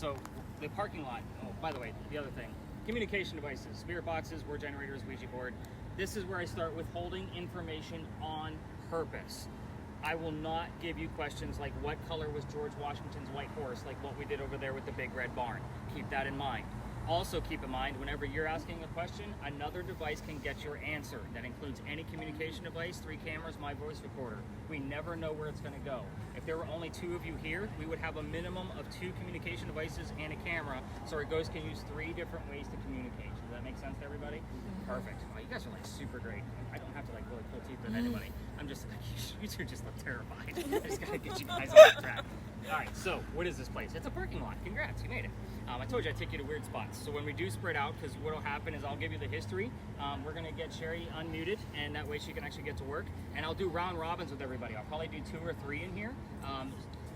So the parking lot, oh, by the way, the other thing, communication devices, spirit boxes, word generators, Ouija board. This is where I start withholding information on purpose. I will not give you questions like what color was George Washington's white horse, like what we did over there with the big red barn. Keep that in mind. Also keep in mind, whenever you're asking a question, another device can get your answer. That includes any communication device, 3 cameras, my voice recorder. We never know where it's going to go. If there were only 2 of you here, we would have a minimum of 2 communication devices and a camera, so our ghost can use 3 different ways to communicate. Does that make sense to everybody? Perfect. Wow, you guys are like super great. I don't have to like really pull teeth with anybody. I'm just like, you two just look terrified. I just gotta get you guys on track. All right, so what is this place? It's a parking lot. Congrats, you made it. I told you I'd take you to weird spots. So when we do spread out, because what'll happen is I'll give you the history. We're gonna get Sherry unmuted, and that way she can actually get to work. And I'll do round robins with everybody. I'll probably do 2 or 3 in here.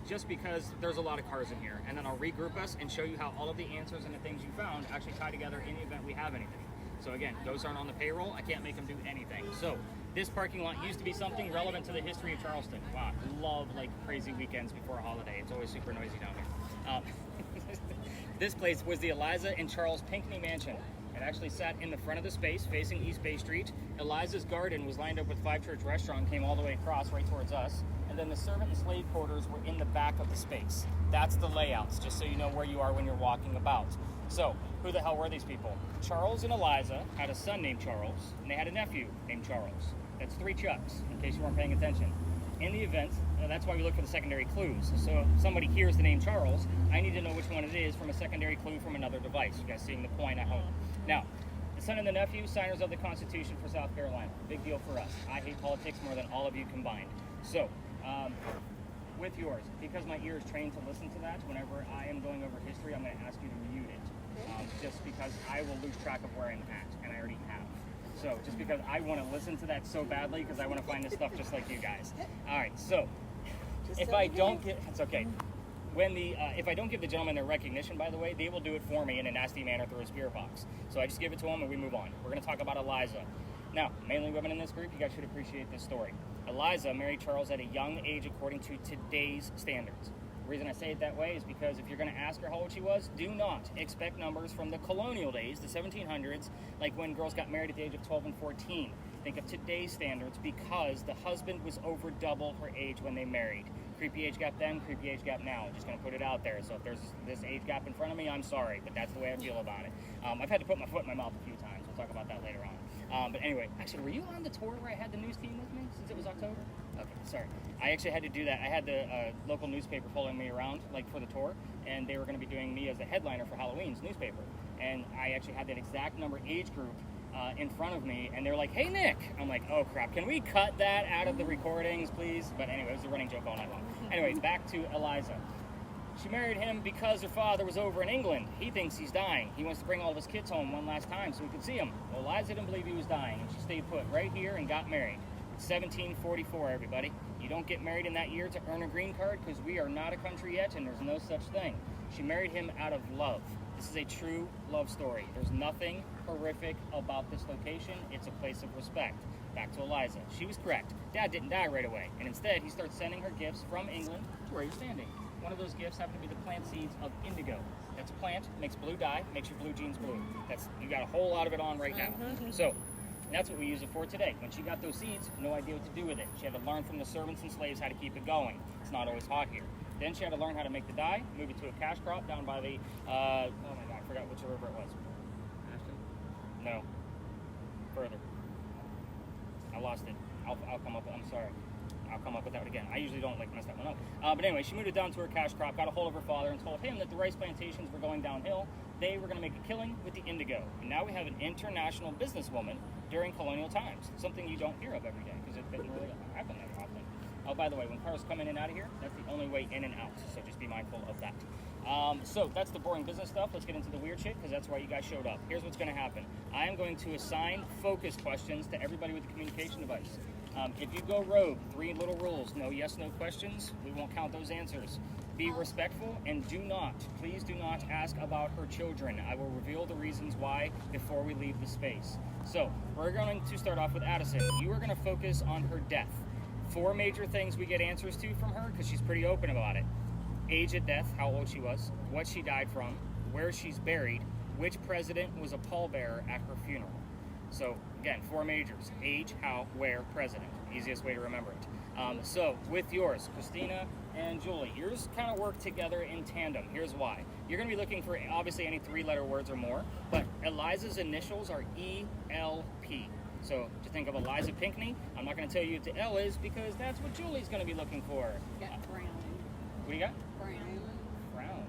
Just because there's a lot of cars in here. And then I'll regroup us and show you how all of the answers and the things you found actually tie together in the event we have anything. So again, those aren't on the payroll. I can't make them do anything. So this parking lot used to be something relevant to the history of Charleston. Wow, I love like crazy weekends before a holiday. It's always super noisy down here. This place was the Eliza and Charles Pinckney Mansion. It actually sat in the front of the space facing East Bay Street. Eliza's garden was lined up with Five Church Restaurant, came all the way across right towards us. And then the servant and slave quarters were in the back of the space. That's the layouts, just so you know where you are when you're walking about. So, who the hell were these people? Charles and Eliza had a son named Charles, and they had a nephew named Charles. That's 3 Chucks, in case you weren't paying attention. In the event, that's why we look for the secondary clues. So if somebody hears the name Charles, I need to know which one it is from a secondary clue from another device. You guys seeing the point at home? Now, the son and the nephew, signers of the Constitution for South Carolina. Big deal for us. I hate politics more than all of you combined. So, with yours, because my ear is trained to listen to that, whenever I am going over history, I'm going to ask you to mute it. Just because I will lose track of where I'm at, and I already have. So, just because I want to listen to that so badly, because I want to find this stuff just like you guys. All right, so, if I don't get, it's okay. If I don't give the gentleman their recognition, by the way, they will do it for me in a nasty manner through a spirit box. So I just give it to them and we move on. We're going to talk about Eliza. Now, mainly women in this group, you guys should appreciate this story. Eliza married Charles at a young age according to today's standards. The reason I say it that way is because if you're going to ask her how old she was, do not expect numbers from the colonial days, the 1700s, like when girls got married at the age of 12 and 14. Think of today's standards because the husband was over double her age when they married. Creepy age gap then, creepy age gap now. Just going to put it out there. So if there's this age gap in front of me, I'm sorry, but that's the way I feel about it. I've had to put my foot in my mouth a few times. We'll talk about that later on. But anyway, actually, were you on the tour where I had the news team with me since it was October? Okay, sorry. I actually had to do that. I had the local newspaper following me around, like for the tour, and they were going to be doing me as the headliner for Halloween's newspaper. And I actually had that exact number age group in front of me, and they're like, "Hey, Nick." I'm like, "Oh, crap. Can we cut that out of the recordings, please?" But anyway, it was a running joke all night long. Anyway, back to Eliza. She married him because her father was over in England. He thinks he's dying. He wants to bring all of his kids home one last time so we could see him. Well, Eliza didn't believe he was dying, and she stayed put right here and got married. It's 1744, everybody. You don't get married in that year to earn a green card because we are not a country yet, and there's no such thing. She married him out of love. This is a true love story. There's nothing horrific about this location. It's a place of respect. Back to Eliza. She was correct. Dad didn't die right away, and instead he starts sending her gifts from England to where you're standing. One of those gifts happened to be the plant seeds of indigo. That's a plant, makes blue dye, makes your blue jeans blue. You got a whole lot of it on right now. So that's what we use it for today. When she got those seeds, no idea what to do with it. She had to learn from the servants and slaves how to keep it going. It's not always hot here. Then she had to learn how to make the dye, move it to a cash crop down by the, oh my God, I forgot which river it was. Ashton? No. Further. I lost it. I'll come up with, I'm sorry. I'll come up with that again. I usually don't like mess that one up. But anyway, she moved it down to her cash crop, got a hold of her father, and told him that the rice plantations were going downhill. They were going to make a killing with the indigo. And now we have an international businesswoman during colonial times. Something you don't hear of every day because it didn't really happen that often. Oh, by the way, when cars come in and out of here, that's the only way in and out. So just be mindful of that. So that's the boring business stuff. Let's get into the weird shit because that's why you guys showed up. Here's what's going to happen. I am going to assign focus questions to everybody with a communication device. If you go rogue, 3 little rules. No yes, no questions. We won't count those answers. Be respectful and please do not ask about her children. I will reveal the reasons why before we leave the space. So we're going to start off with Addison. You are going to focus on her death. 4 major things we get answers to from her because she's pretty open about it. age at death, how old she was, what she died from, where she's buried, which president was a pallbearer at her funeral. So again, 4 majors: age, how, where, president. Easiest way to remember it. So with yours, Christina and Julie, yours kind of work together in tandem. Here's why. You're going to be looking for obviously any 3-letter words or more, but Eliza's initials are ELP. So to think of Eliza Pinckney, I'm not going to tell you what the L is because that's what Julie's going to be looking for. Got brown. What do you got? Brown. Frown.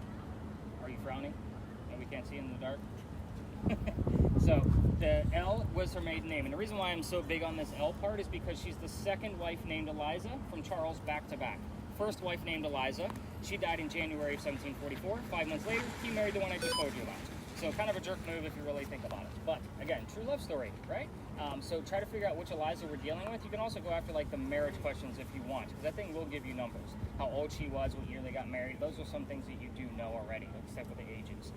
Are you frowning? And we can't see in the dark? So the L was her maiden name, and the reason why I'm so big on this L part is because she's the second wife named Eliza from Charles back to back. First wife named Eliza, she died in January of 1744. 5 months later, he married the one I just told you about. So kind of a jerk move if you really think about it. But again, true love story, right? So try to figure out which Eliza we're dealing with. You can also go after like the marriage questions if you want, because that thing will give you numbers. How old she was, what year they got married. Those are some things that you do know already, except for the ages.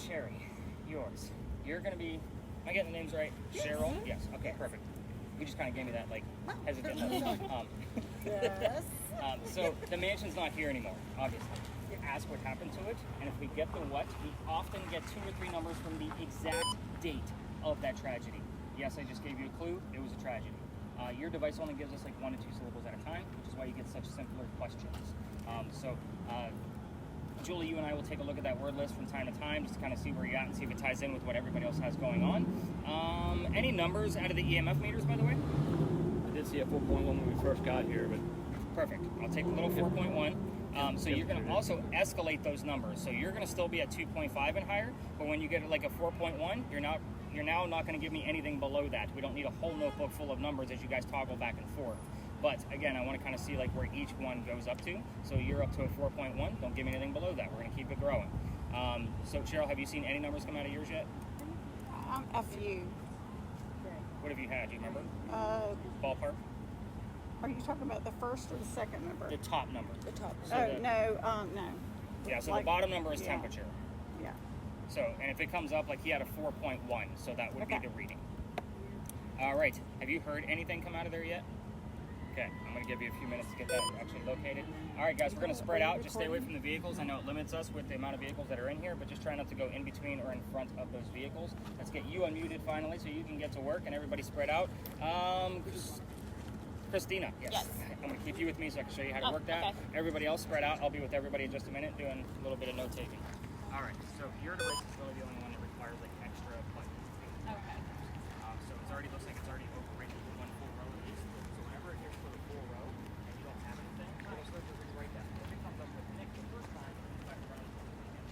Sherry, yours. You're going to be, am I getting the names right? Yes. Cheryl? Yes. Okay, perfect. You just kind of gave me that, like, hesitant look. Yes. So the mansion's not here anymore, obviously. You ask what happened to it, and if we get the what, we often get 2 or 3 numbers from the exact date of that tragedy. Yes, I just gave you a clue. It was a tragedy. Your device only gives us like 1 to 2 syllables at a time, which is why you get such simpler questions. Julie, you and I will take a look at that word list from time to time just to kind of see where you're at and see if it ties in with what everybody else has going on. Any numbers out of the EMF meters, by the way? I did see a 4.1 when we first got here, but... Perfect. I'll take the little 4.1. So you're going to also escalate those numbers. So you're going to still be at 2.5 and higher, but when you get like a 4.1, you're now not going to give me anything below that. We don't need a whole notebook full of numbers as you guys toggle back and forth. But again, I want to kind of see like where each one goes up to. So you're up to a 4.1. Don't give me anything below that. We're going to keep it growing. So Cheryl, have you seen any numbers come out of yours yet? A few. What have you had? Do you remember? Ballpark? Are you talking about the first or the second number? The top number. The top. So no. Yeah, so Like, the bottom number is yeah. temperature. Yeah. So, and if it comes up, like he had a 4.1, so that would Okay. be the reading. All right. Have you heard anything come out of there yet? Okay, I'm going to give you a few minutes to get that actually located. All right, guys, we're going to spread out. Just stay away from the vehicles. I know it limits us with the amount of vehicles that are in here, but just try not to go in between or in front of those vehicles. Let's get you unmuted finally so you can get to work and everybody spread out. Christina, yes. I'm going to keep you with me so I can show you how to work that. Okay. Everybody else spread out. I'll be with everybody in just a minute doing a little bit of note taking. All right, so your device is really the only one that requires like extra buttons. Okay. So it's already looks like it's already overrated for 1 full row at least. So whenever it gets to the full row and you don't have anything, it'll start to rewrite that. If it comes up with Nick the first time, you might run into it again.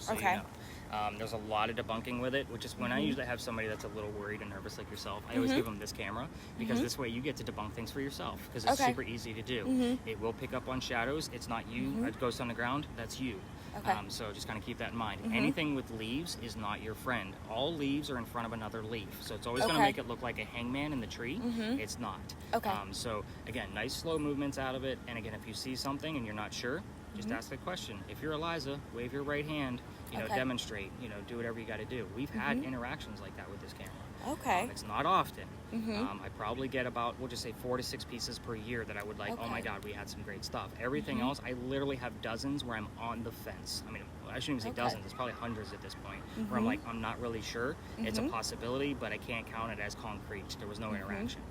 just so Okay. you know. There's a lot of debunking with it, which is when I usually have somebody that's a little worried and nervous like yourself, I always give them this camera, because this way you get to debunk things for yourself, because it's Okay. super easy to do. It will pick up on shadows. It's not you, a ghost on the ground, that's you. Okay. So just kind of keep that in mind. Anything with leaves is not your friend. All leaves are in front of another leaf, so it's always going to Okay. make it look like a hangman in the tree. It's not. Okay. So again, nice slow movements out of it, and again, if you see something and you're not sure, just ask a question. If you're Eliza, wave your right hand, Okay. demonstrate, do whatever you got to do. We've had interactions like that with this camera. Okay. It's not often. I probably get about, we'll just say 4 to 6 pieces per year that I would like, oh my Okay. God, we had some great stuff. Everything else, I literally have dozens where I'm on the fence. I mean, I shouldn't even say Okay. dozens, it's probably hundreds at this point, where I'm like, I'm not really sure. It's a possibility, but I can't count it as concrete. There was no interaction.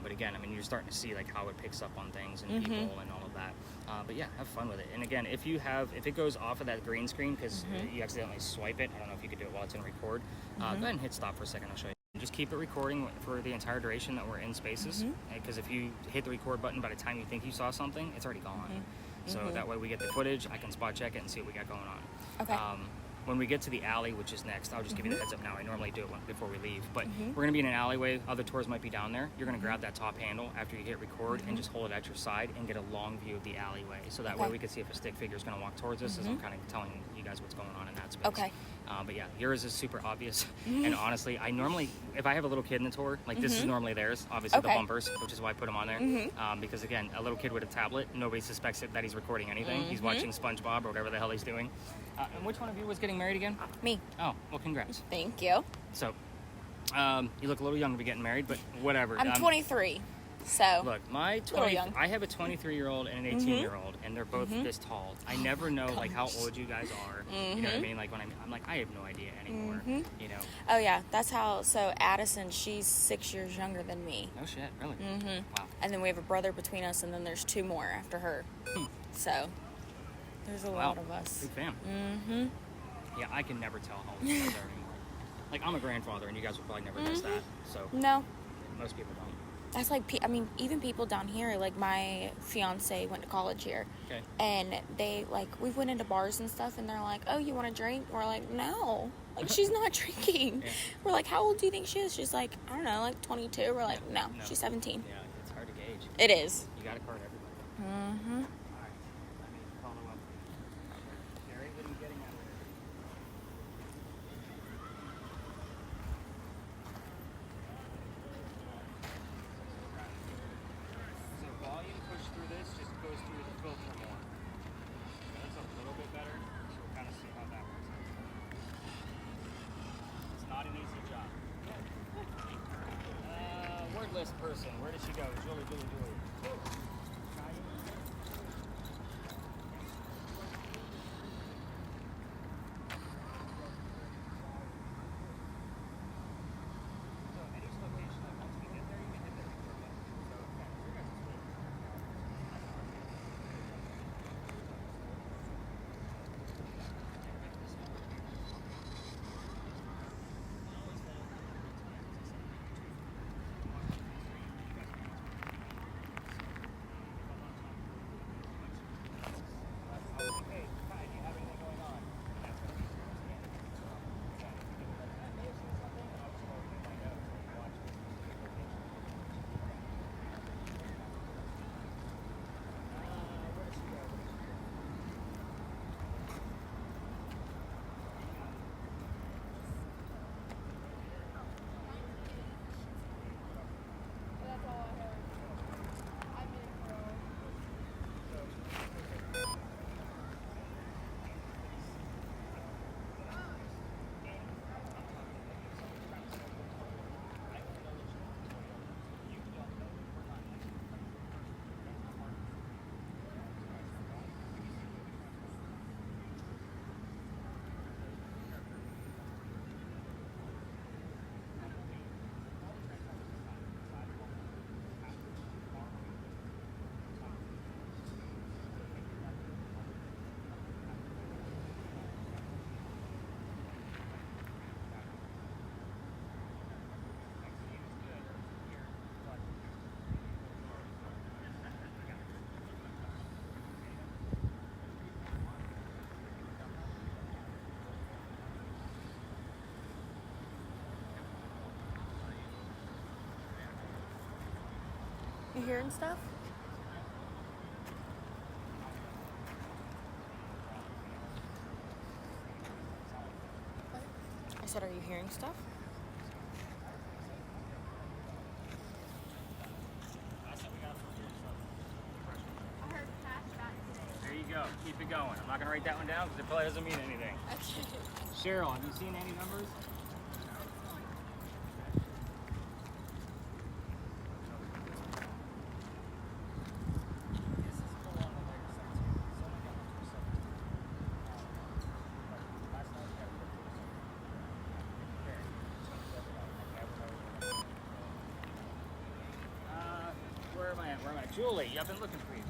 But again, I mean, you're starting to see like how it picks up on things and people and all of that. But yeah, have fun with it. And again, if it goes off of that green screen because you accidentally swipe it, I don't know if you could do it while it's in record. Go ahead and hit stop for a second. I'll show you. Just keep it recording for the entire duration that we're in Spaces. Because if you hit the record button, by the time you think you saw something, it's already gone. So that way we get the footage. I can spot check it and see what we got going on. Okay. When we get to the alley, which is next, I'll just give you the heads up now. I normally do it before we leave, but we're gonna be in an alleyway. Other tours might be down there. You're gonna grab that top handle after you hit record and just hold it at your side and get a long view of the alleyway. So that way Okay. we can see if a stick figure is gonna walk towards us as I'm kind of telling you guys what's going on in that space. Okay. But yeah, yours is super obvious. And honestly, I normally, if I have a little kid in the tour, like this is normally theirs, obviously the Okay. bumpers, which is why I put them on there. Because again, a little kid with a tablet, nobody suspects that he's recording anything. He's watching SpongeBob or whatever the hell he's doing. And which one of you was getting married again? Me. Oh, well, congrats. Thank you. So, you look a little young to be getting married, but whatever. I'm 23, so. Look, Little young. I have a 23-year-old and an 18-year-old, and they're both this tall. I never know like how old you guys are. You know what I mean? Like when I'm like, I have no idea anymore. You know? Oh yeah, that's how. So Addison, she's 6 years younger than me, Oh shit, really? Wow. and then we have a brother between us, and then there's 2 more after her. So there's a Wow. lot of us. Big fam. Yeah, I can never tell how old you guys are anymore. Like I'm a grandfather, and you guys will probably never guess that. So No, most people don't. that's like I mean, even people down here. Like my fiance went to college here, Okay. and they we went into bars and stuff, and they're like, "Oh, you want a drink?" We're like, "No." Like she's not drinking. Yeah. We're like, "How old do you think she is?" She's like, "I don't know, like 22." We're like, "No, No. she's 17." Yeah, it's hard to gauge. It is. You got to card everybody. All right. Let me follow up. Gary, what are you getting at? So volume push through this just goes through the filter more. That's a little bit better, so we'll kind of see how that works out. It's not an easy job. Wordless person, where did she go? Julie. So any location, like once we get there, you can hit the record button. So okay, your guys' You hearing stuff? I said, are you hearing stuff? There you go. Keep it going. I'm not gonna write that one down because it probably doesn't mean anything. Okay. Cheryl, have you seen any numbers? Where am I at? Where am I at? Julie, I've been looking for you.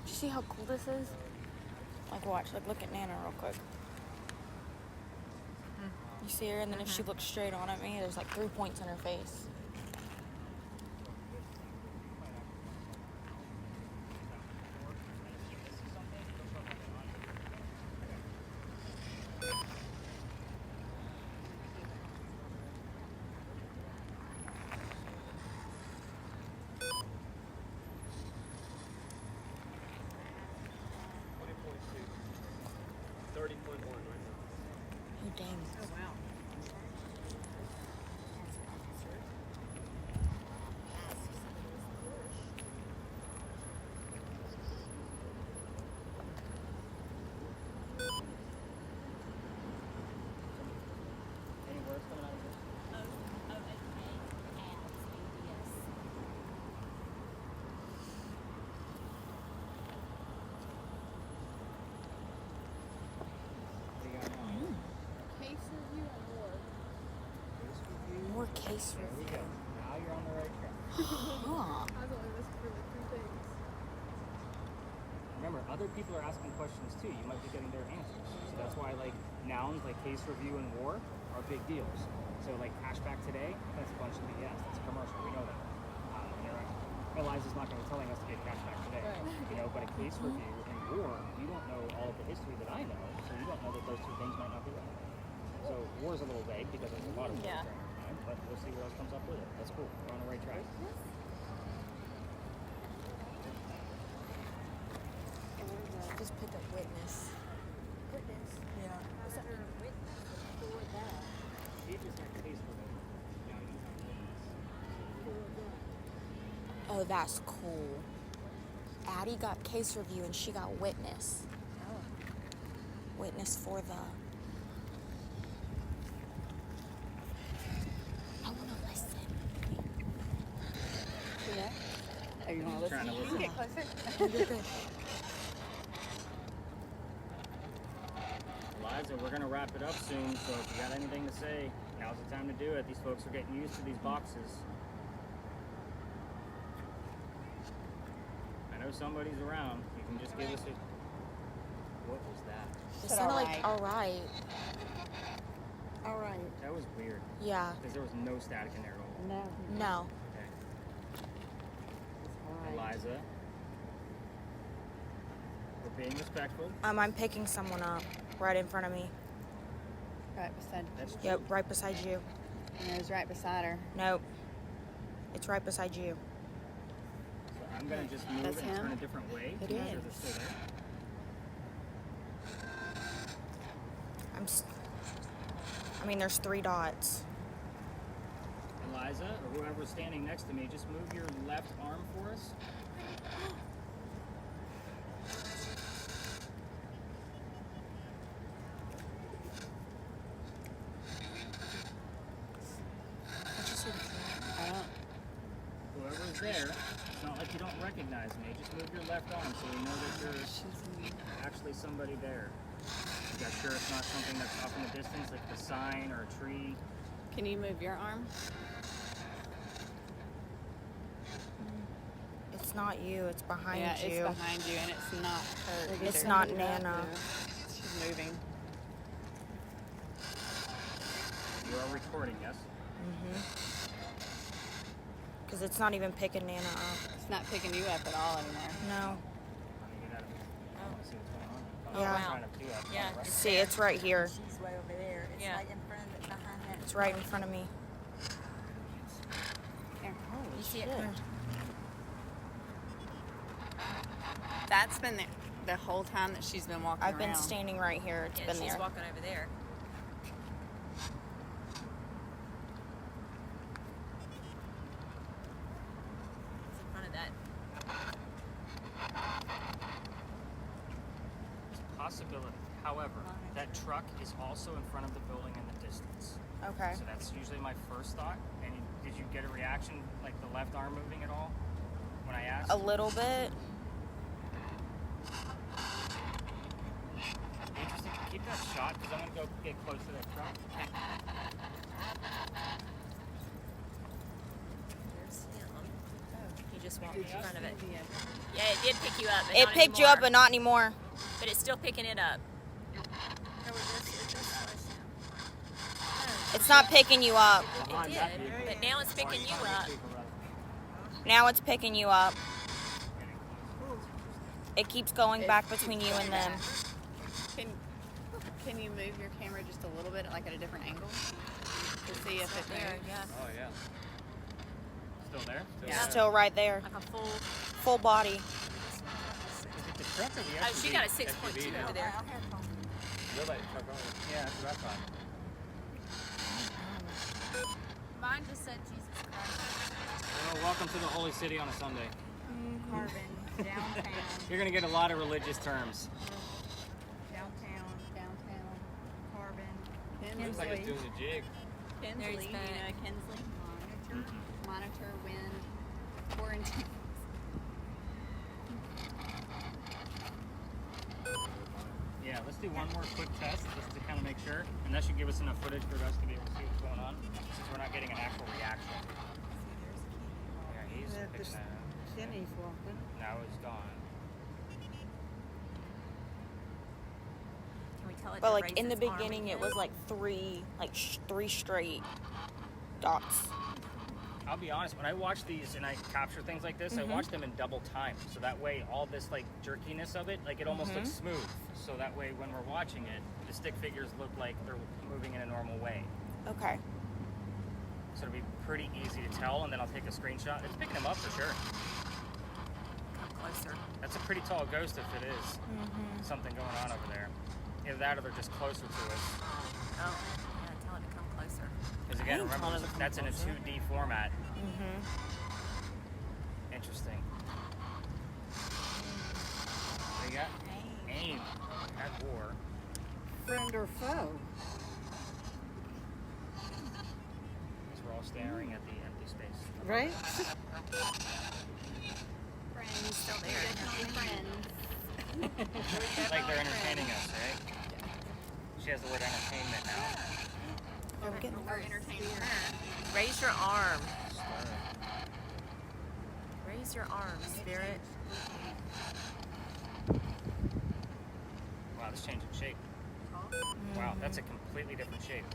Did you see how cool this is? Like, watch. Like, look at Nana real quick. You see her, and then if she looks straight on at me, there's like 3 points in her face. Oh, dang. Oh, wow. Any words coming out of this? What do you got now? Case review and more. Case review. More case There we review. go. Now you're on the right track. Huh. I was only listed for like 3 things. Remember, other people are asking questions too. You might be getting their answers. So that's why, like, nouns like case review and war are big deals. So, like, hashback today, that's a bunch of BS. That's a commercial. We know that. Eliza's not going to be telling us to get cashback today. Right. You know, but a case review and war, you don't know all of the history that I know, so you don't know that those two things might not be right. So war is a little vague because there's a lot of Yeah. words during our time, but we'll see what else comes up with it. That's cool. We're on the right track. Just put the witness. Witness. Yeah. What's that? Witness for that. She just had case review. Now you have witness. Oh, that's cool. Addie got case review and she got witness. Witness for the. I want to listen. Yeah. Oh, you want to Trying listen? to You can listen. get closer. You're good. Eliza, we're gonna wrap it up soon, so if you got anything to say, now's the time to do it. These folks are getting used to these boxes. I know somebody's around. You can just give us a... What was that? It Said sounded all like right. all right. All right. That was weird, Yeah. because there was no static in there at all. No. No. Okay. All right. Eliza. We're being respectful. I'm picking someone up right in front of me. Right beside. That's Yep, right beside you. And it was right beside her. Nope. It's right beside you. So I'm gonna just move That's and him? turn a different way. It to make sure is. they're still there. I mean, there's 3 dots. Eliza, or whoever's standing next to me, just move your left arm for us. What'd you say? I don't. Whoever's there, it's not like you don't recognize me. Just move your left arm so we know that there's actually somebody there. You guys sure it's not something that's off in the distance, like the sign or a tree? Can you move your arm? It's not you. It's behind yeah, you. it's behind you, and it's not her. It's either. not Yeah. Nana. She's moving. You are recording, yes? Because it's not even picking Nana up. It's not picking you up at all anymore. No. Let me get out of here. I want to see what's going on. Yeah. I'm trying to do that. Yeah. Right? See, it's right here. She's way over there. It's Yeah. right in front of it, behind that. It's right in front of me. You see it? That's been there the whole time that she's been walking I've around. been standing right here. It's Yeah, been she's there. walking over there. It's in front of that. It's a possibility. However, that truck is also in front of the building in the distance. Okay. So that's usually my first thought. And did you get a reaction, like the left arm moving at all when I asked? A little bit. Interesting. Keep that shot because I'm going to go get close to that truck. There's him. He just walked in front of it. Yeah, it did pick you up. But It not picked you up, but anymore. not anymore. But it's still picking it up. It's not picking you up. It did, but now it's picking you up. Now it's picking you up. It keeps going back between you and them. Can you move your camera just a little bit, like at a different angle, to see if it There, moves? yeah. Oh, yeah. Still there? Yeah. Still right there. Like a full. Full body. Is it the truck or the Oh, SUV? she got a 6.2 over there. Yeah, that's what I thought. Mine just said Jesus Christ. Well, welcome to the Holy City on a Sunday. Carbon. Downtown. You're going to get a lot of religious terms. Downtown. Carbon. Looks like it's doing the jig. There Kinsley, he's you back. know, Kinsley. Monitor wind. Quarantine. Yeah, let's do one more quick test just to kind of make sure. And that should give us enough footage for us to be able to see what's going on since we're not getting an actual reaction. Yeah, he's picking that up. Kenny's walking. Now he's gone. Can we tell it But to like raise in the its arm beginning, it again? was like three straight dots. I'll be honest, when I watch these and I capture things like this, I watch them in double time. So that way all this like jerkiness of it, like it almost looks smooth. So that way when we're watching it, the stick figures look like they're moving in a normal way. Okay. So it'll be pretty easy to tell, and then I'll take a screenshot. It's picking them up for sure. Come closer. That's a pretty tall ghost if it is something going on over there. Either that or they're just closer to us. Oh, yeah, tell it to come closer. Because again, didn't tell remember, it to come that's in a closer. 2D format. Interesting. What do you got? Aim. At war. Friend or foe? Because we're all staring at the empty space. Right? Friends. Still there. Friends. Like they're entertaining us, right? She has the word entertainment now. We're entertaining her. Raise your arm. Raise your arm, spirit. Wow, this changing shape. Wow, that's a completely different shape.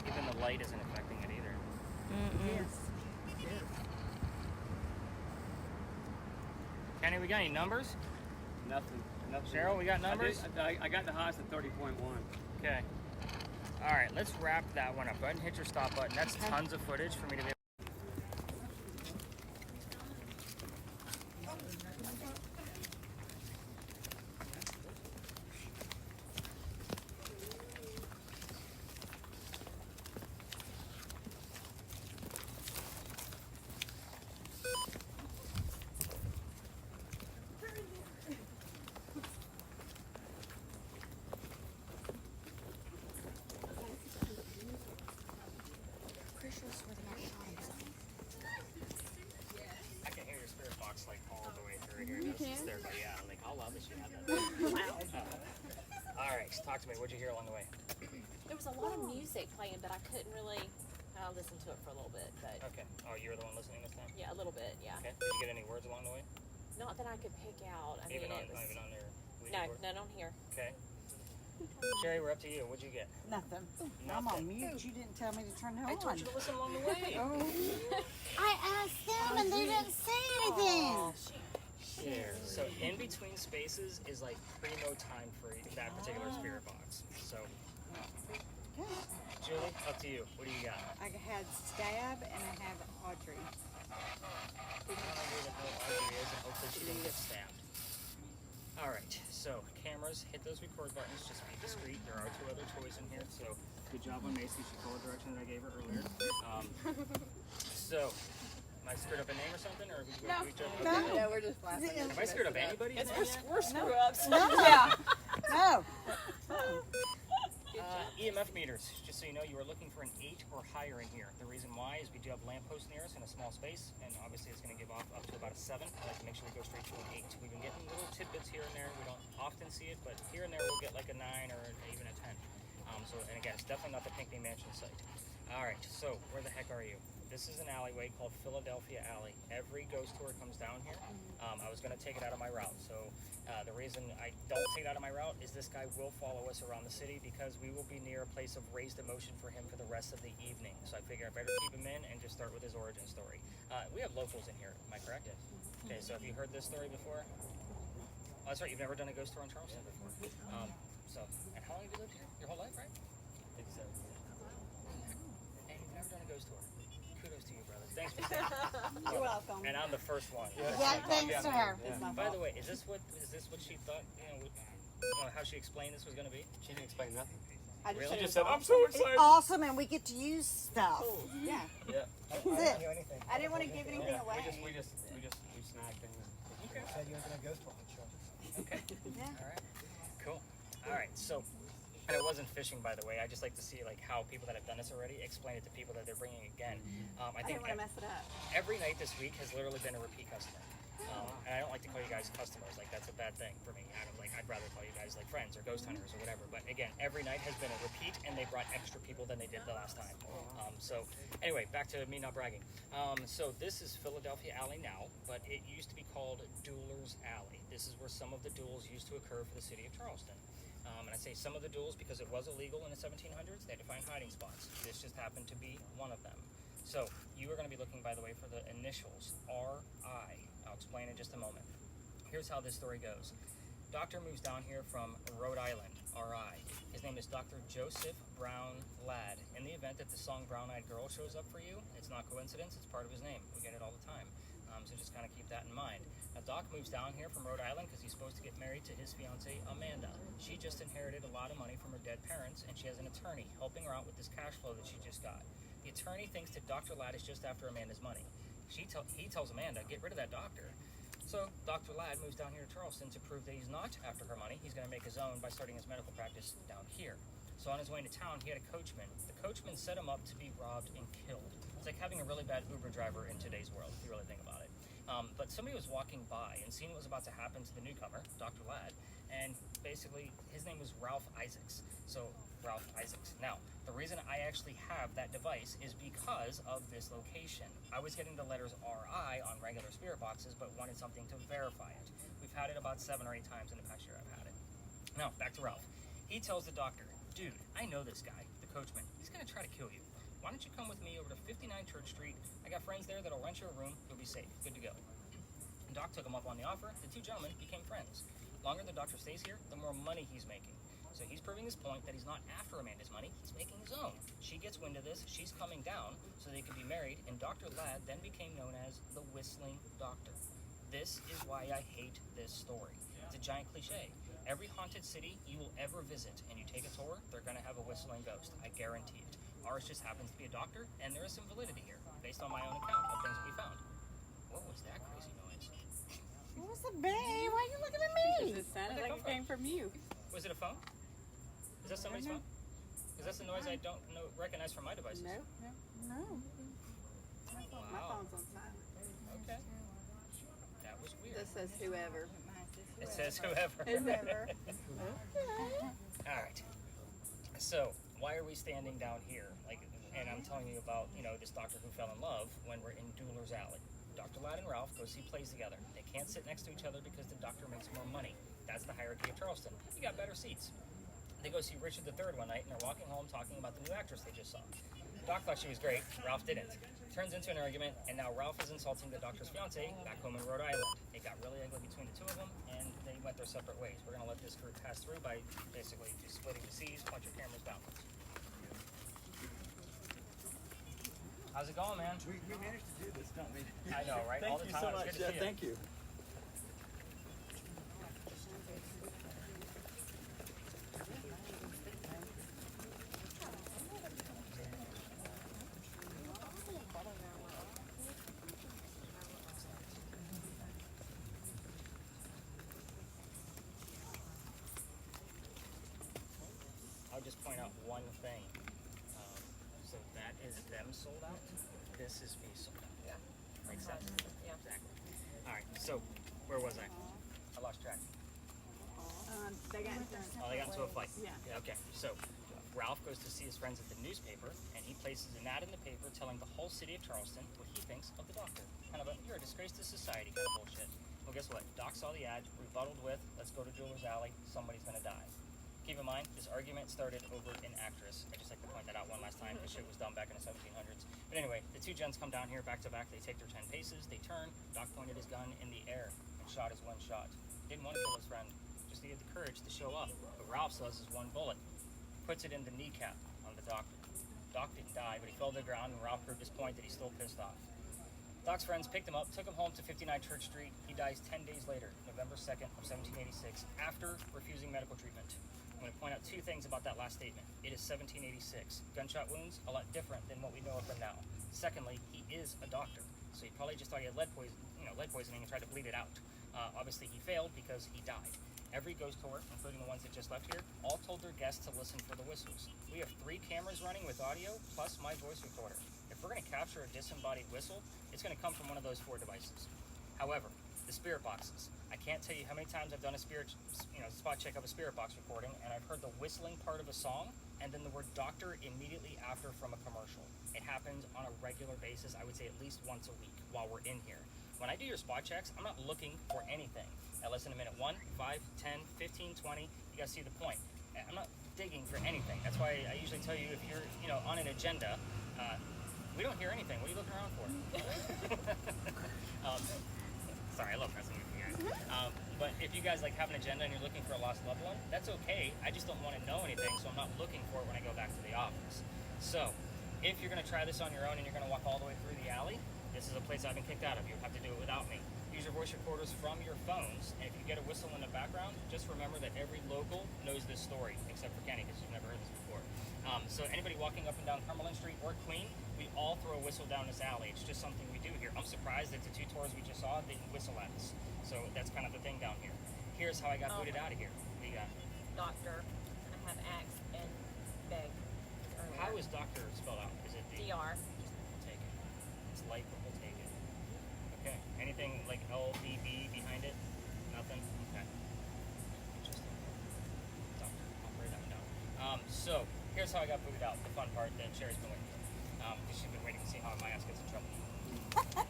Even the light isn't affecting it either. Yes. Kenny, we got any numbers? Nothing. Cheryl, we got numbers? I got the highest at 30.1. Okay. All right, let's wrap that one up. Go ahead and hit your stop button. That's tons of footage for me to be able. I can hear your spirit box like all the way through here. It's there, but yeah, like how loud does she have that? All right, so talk to me. What'd you hear along the way? There was a lot of music playing, but I couldn't really. I listened to it for a little bit, but Okay. Oh, you were the one listening this time? yeah, a little bit, yeah. Okay. Did you get any words along the way? Not that I could pick out. I Even mean, on, it not was even on their Ouija no, board? none on here. Okay. Sherry, we're up to you. What'd you get? Nothing. I'm Nothing. on mute. You didn't tell me to turn it on. I told you to listen along the way. I asked them and they didn't say anything. Here. So in between spaces is like primo time for that particular spirit box. So, Julie, up to you. What do you got? I had Stab and I have Audrey. I don't know where the hell Audrey is, and hopefully she didn't get stabbed. All right, so cameras, hit those record buttons. Just be discreet. There are 2 other toys in here, so good job on Macy. She followed the direction that I gave her earlier. So, am I screwed up a name or something, or we jumped? No. Yeah, we're just laughing. Am I screwed up anybody? We're screw ups. No. Yeah. No. EMF meters, just so you know, you are looking for an 8 or higher in here. The reason why is we do have lampposts near us in a small space, and obviously it's going to give off up to about a 7. I like to make sure we go straight to an 8. We've been getting little tidbits here and there. We don't often see it, but here and there we'll get like a 9 or even a 10. And again, it's definitely not the Pinckney Mansion site. All right, so where the heck are you? This is an alleyway called Philadelphia Alley. Every ghost tour comes down here. I was going to take it out of my route. So the reason I don't take it out of my route is this guy will follow us around the city because we will be near a place of raised emotion for him for the rest of the evening. So I figure I better keep him in and just start with his origin story. We have locals in here, am I correct? Yes. Okay, so have you heard this story before? Oh, that's right, you've never done a ghost tour in Charleston before. And how long have you lived here? Your whole life, right? And you've never done a ghost tour. Kudos to you, brother. Thanks for saying. You're welcome. And I'm the first one. Yeah, thanks, sir. By the way, is this what she thought? How she explained this was going to be? She didn't explain nothing. I just Really? She just said, "I'm so excited." awesome, and we get to use stuff. Yeah. Yeah. That's it. I didn't want to give anything away. We snag things. Okay. Said you were gonna go to Okay. Yeah. All right. Cool. All right. So, and it wasn't fishing, by the way. I just like to see like how people that have done this already explain it to people that they're bringing again. I I think didn't want to mess it up. every night this week has literally been a repeat customer. And I don't like to call you guys customers. Like that's a bad thing for me. I'd rather call you guys like friends or ghost hunters or whatever. But again, every night has been a repeat, and they brought extra people than they did the last time. So anyway, back to me not bragging. So this is Philadelphia Alley now, but it used to be called Duelers Alley. This is where some of the duels used to occur for the city of Charleston. And I say some of the duels because it was illegal in the 1700s. They had to find hiding spots. This just happened to be one of them. So you are going to be looking, by the way, for the initials R.I. I'll explain in just a moment. Here's how this story goes. Doctor moves down here from Rhode Island, R.I. His name is Dr. Joseph Brown Ladd. In the event that the song Brown Eyed Girl shows up for you, it's not coincidence, it's part of his name. We get it all the time. So just kind of keep that in mind. Now, Doc moves down here from Rhode Island because he's supposed to get married to his fiancée, Amanda. She just inherited a lot of money from her dead parents, and she has an attorney helping her out with this cash flow that she just got. The attorney thinks that Dr. Ladd is just after Amanda's money. He tells Amanda, get rid of that doctor. So Dr. Ladd moves down here to Charleston to prove that he's not after her money. He's going to make his own by starting his medical practice down here. So on his way into town, he had a coachman. The coachman set him up to be robbed and killed. It's like having a really bad Uber driver in today's world, if you really think about it. But somebody was walking by and seeing what was about to happen to the newcomer, Dr. Ladd, and basically his name was Ralph Isaacs. So Ralph Isaacs. Now, the reason I actually have that device is because of this location. I was getting the letters RI on regular spirit boxes, but wanted something to verify it. We've had it about 7 or 8 times in the past year I've had it. Now, back to Ralph. He tells the doctor, dude, I know this guy, the coachman. He's going to try to kill you. Why don't you come with me over to 59 Church Street? I got friends there that'll rent you a room. You'll be safe. Good to go. And Doc took him up on the offer. The 2 gentlemen became friends. The longer the doctor stays here, the more money he's making. So he's proving his point that he's not after Amanda's money. He's making his own. She gets wind of this. She's coming down so they could be married. And Dr. Ladd then became known as the Whistling Doctor. This is why I hate this story. It's a giant cliche. Every haunted city you will ever visit and you take a tour, they're going to have a whistling ghost. I guarantee it. Ours just happens to be a doctor, and there is some validity here, based on my own account of things that we found. What was that crazy noise? What was the babe? Why are you looking at me? It sounded like it came from you. Was it a phone? Is that somebody's phone? Because that's the noise I don't recognize from my devices. No. No. My phone's on silent. Okay. That was weird. This says whoever. It says whoever. Whoever. All right. So, why are we standing down here? And I'm telling you about, this doctor who fell in love when we're in Duelers Alley. Dr. Ladd and Ralph go see plays together. They can't sit next to each other because the doctor makes more money. That's the hierarchy of Charleston. You got better seats. They go see Richard III one night, and they're walking home talking about the new actress they just saw. Doc thought she was great, Ralph didn't. Turns into an argument, and now Ralph is insulting the doctor's fiance back home in Rhode Island. It got really ugly between the two of them, and they went their separate ways. We're gonna let this group pass through by basically just splitting the seas, point your cameras backwards. How's it going, man? We managed to do this, don't we? I know, right? Thank All the you time. so It's much. good to Yeah, see you. thank you. I'll just point out one thing. So that is them sold out. This is me sold out. Yeah. Makes sense. Yeah. Exactly. All right. So where was I? I lost track. They got Oh, they got into a fight. Yeah. Okay. So Ralph goes to see his friends at the newspaper, and he places an ad in the paper telling the whole city of Charleston what he thinks of the doctor. Kind of a "you're a disgrace to society" kind of bullshit. Well, guess what? Doc saw the ad, rebutted with, "Let's go to Jeweler's Alley. Somebody's gonna die." Keep in mind, this argument started over an actress. I just like to point that out one last time because shit was done back in the 1700s. But anyway, the two gents come down here back to back. They take their 10 paces. They turn. Doc pointed his gun in the air and shot his one shot. Didn't want to kill his friend. Just needed the courage to show up. But Ralph says his one bullet. Puts it in the kneecap on the doctor. Doc didn't die, but he fell to the ground, and Ralph proved his point that he's still pissed off. Doc's friends picked him up, took him home to 59 Church Street. He dies 10 days later, November 2nd of 1786, after refusing medical treatment. I'm going to point out two things about that last statement. It is 1786. Gunshot wounds, a lot different than what we know of them now. Secondly, he is a doctor, so he probably just thought he had lead poisoning and tried to bleed it out. Obviously, he failed because he died. Every ghost tour, including the ones that just left here, all told their guests to listen for the whistles. We have 3 cameras running with audio, plus my voice recorder. If we're going to capture a disembodied whistle, it's going to come from one of those 4 devices. However, the spirit boxes. I can't tell you how many times I've done a spot check of a spirit box recording, and I've heard the whistling part of a song, and then the word doctor immediately after from a commercial. It happens on a regular basis, I would say at least once a week while we're in here. When I do your spot checks, I'm not looking for anything. I listen to minute 1, 5, 10, 15, 20. You guys see the point. I'm not digging for anything. That's why I usually tell you if you're on an agenda, we don't hear anything. What are you looking around for? Sorry, I love messing with you guys. But if you guys have an agenda and you're looking for a lost loved one, that's okay. I just don't want to know anything, so I'm not looking for it when I go back to the office. So, if you're going to try this on your own and you're going to walk all the way through the alley, this is a place I've been kicked out of. You have to do it without me. Use your voice recorders from your phones, and if you get a whistle in the background, just remember that every local knows this story, except for Kenny, because you've never heard this before. So anybody walking up and down Cumberland Street or Queen, we all throw a whistle down this alley. It's just something we do here. I'm surprised that the 2 tours we just saw didn't whistle at us. So that's kind of the thing down here. Here's how I got booted out of here. We got Doctor. I have axe and beg. How is doctor spelled out? Is it the DR. Just we'll take it. It's light, but we'll take it. Okay. Anything like LDB behind it? Nothing? Okay. Interesting. Doctor. I'll write that one down. So here's how I got booted out. The fun part that Sherry's been waiting for. Because she's been waiting to see how my ass gets in trouble.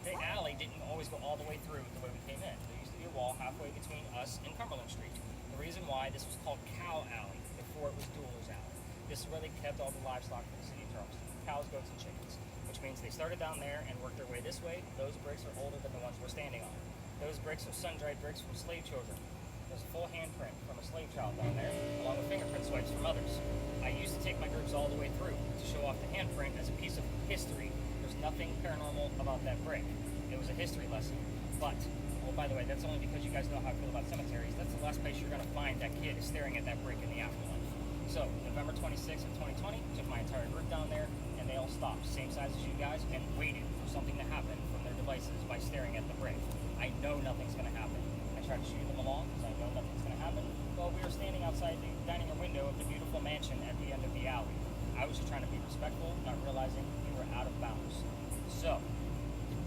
The alley didn't always go all the way through the way we came in. There used to be a wall halfway between us and Cumberland Street. The reason why this was called Cow Alley before it was Dueler's Alley. This is where they kept all the livestock for the city of Charleston. Cows, goats, and chickens. Which means they started down there and worked their way this way. Those bricks are older than the ones we're standing on. Those bricks are sun-dried bricks from slave children. There's a full handprint from a slave child down there, along with fingerprint swipes from others. I used to take my groups all the way through to show off the handprint as a piece of history. There's nothing paranormal about that brick. It was a history lesson. But, well, by the way, that's only because you guys know how I feel about cemeteries. That's the last place you're going to find that kid is staring at that brick in the afterlife. So, November 26th of 2020, took my entire group down there, and they all stopped, same size as you guys, and waited for something to happen from their devices by staring at the brick. I know nothing's going to happen. I tried to shoot them along because I know nothing's going to happen. Well, we were standing outside the dining room window of the beautiful mansion at the end of the alley. I was just trying to be respectful, not realizing we were out of bounds. So,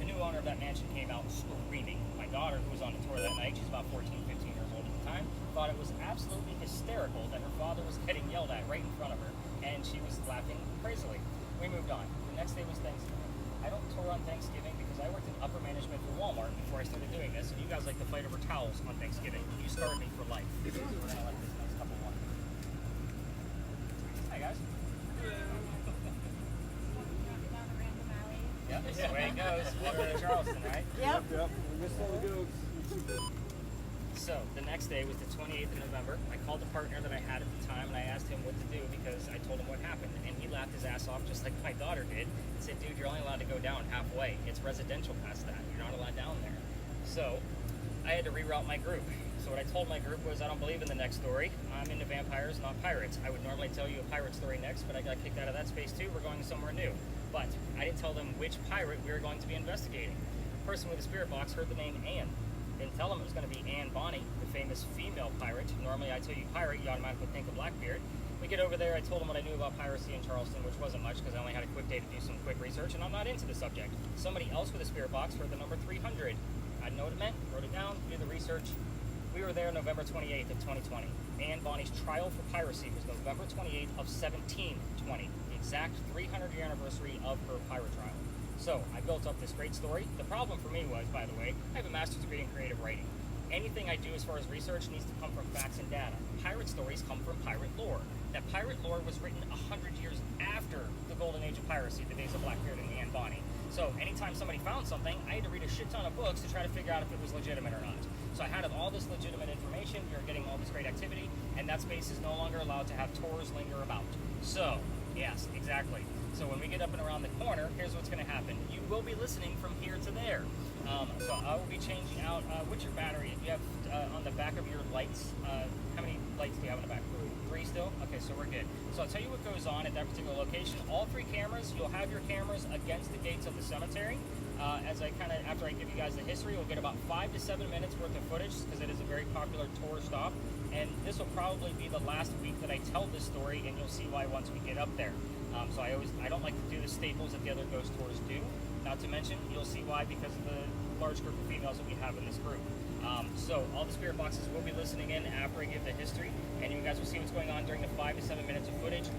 the new owner of that mansion came out screaming. My daughter, who was on the tour that night, she's about 14, 15 years old at the time, thought it was absolutely hysterical that her father was getting yelled at right in front of her, and she was laughing crazily. We moved on. The next day was Thanksgiving. I don't tour on Thanksgiving because I worked in upper management for Walmart before I started doing this, and you guys like to fight over towels on Thanksgiving. You scarred me for life. We're gonna let this next couple one. the way it goes. Welcome to Charleston, right? Yep. Yep. Miss all the goats. So the next day was the 28th of November. I called the partner that I had at the time and I asked him what to do because I told him what happened. And he laughed his ass off just like my daughter did and said, dude, you're only allowed to go down halfway. It's residential past that. You're not allowed down there. So I had to reroute my group. So what I told my group was I don't believe in the next story. I'm into vampires, not pirates. I would normally tell you a pirate story next, but I got kicked out of that space too. We're going somewhere new. But I didn't tell them which pirate we were going to be investigating. The person with the spirit box heard the name Anne. Didn't tell them it was going to be Anne Bonny, the famous female pirate. Normally I tell you pirate, you automatically think of Blackbeard. We get over there, I told them what I knew about piracy in Charleston, which wasn't much because I only had a quick day to do some quick research, and I'm not into the subject. Somebody else with a spirit box heard the number 300. I didn't know what it meant, wrote it down, did the research. We were there November 28th of 2020. Anne Bonny's trial for piracy was November 28th of 1720, the exact 300-year anniversary of her pirate trial. So I built up this great story. The problem for me was, by the way, I have a master's degree in creative writing. Anything I do as far as research needs to come from facts and data. Pirate stories come from pirate lore. That pirate lore was written 100 years after the golden age of piracy, the days of Blackbeard and Anne Bonny. So anytime somebody found something, I had to read a shit ton of books to try to figure out if it was legitimate or not. So I had all this legitimate information, we were getting all this great activity, and that space is no longer allowed to have tours linger about. So, yes, exactly. So when we get up and around the corner, here's what's going to happen. You will be listening from here to there. So I will be changing out, what's your battery? You have on the back of your lights, how many lights do you have in the back? Three still? Okay, so we're good. So I'll tell you what goes on at that particular location. All three cameras, you'll have your cameras against the gates of the cemetery. After I give you guys the history, we'll get about 5 to 7 minutes worth of footage because it is a very popular tour stop. And this will probably be the last week that I tell this story, and you'll see why once we get up there. So I don't like to do the staples that the other ghost tours do. Not to mention, you'll see why because of the large group of females that we have in this group. So all the spirit boxes will be listening in after I give the history, and you guys will see what's going on during the 5 to 7 minutes of footage.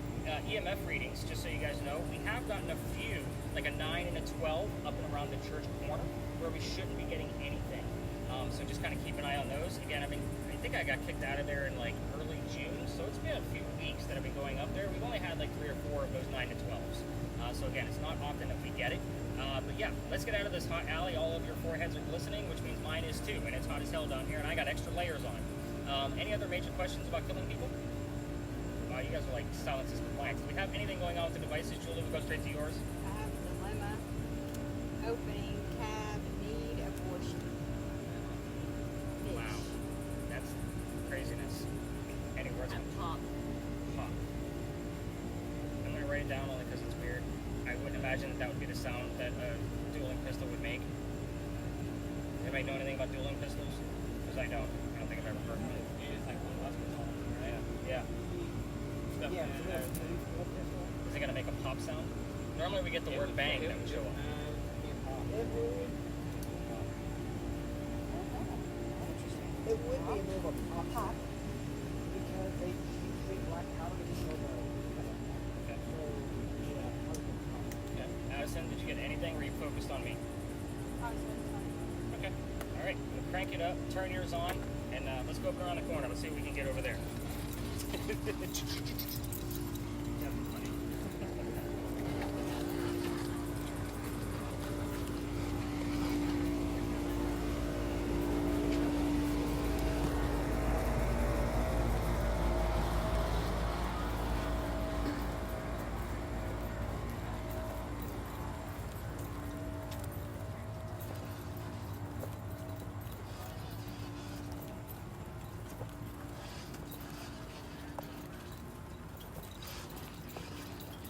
EMF readings, just so you guys know, we have gotten a few, like a 9 and a 12 up and around the church corner, where we shouldn't be getting anything. So just kind of keep an eye on those. Again, I think I got kicked out of there in like early June, so it's been a few weeks that I've been going up there. We've only had like 3 or 4 of those 9 to 12s. So again, it's not often that we get it. But yeah, let's get out of this hot alley. All of your foreheads are glistening, which means mine is too, and it's hot as hell down here, and I got extra layers on. Any other major questions about killing people? Wow, you guys are like silence is compliance. Do we have anything going on with the devices, Julie? We'll go straight to yours. I have a dilemma. Opening cab, need abortion. Bitch. Wow, that's craziness. Any words? Pop. Pop. I'm gonna write it down only because it's weird. I wouldn't imagine that would be the sound that a dueling pistol would make. Anybody know anything about dueling pistols? Because I don't. I don't think I've ever heard of it. It's like one last one, right? Yeah. Yeah, Is it gonna make a pop sound? Normally we get the word bang that would show up. It would be a bit of a pop because they usually black powder to show the. Okay. So, yeah. Okay. Addison, did you get anything? Or are you focused on me? Okay. All right. We'll crank it up. Turn yours on, and let's go up and around the corner. Let's see what we can get over there.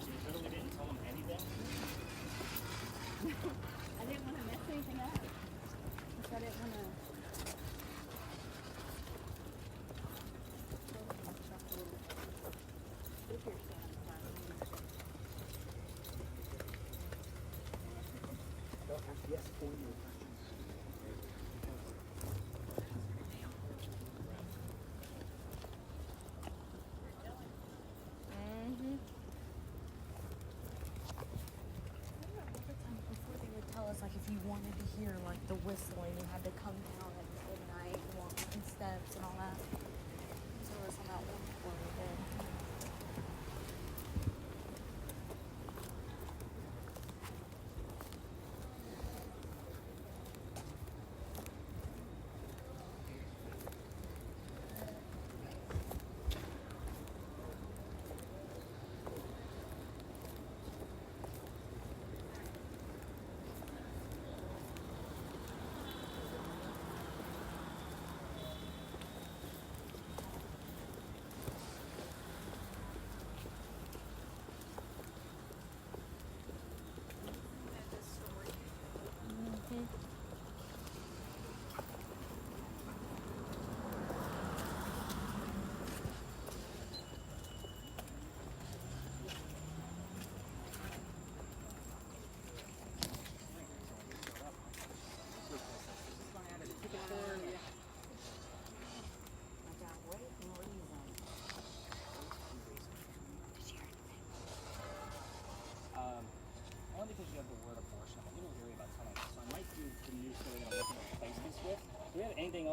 So you literally didn't tell them anything? I didn't want to mess anything up. Because I didn't want to. They'll ask yes or no questions. Before they would tell us, like, if you wanted to hear, like, the whistling, you had to come down at midnight and walk some steps and all that. So it was on that one floor we did.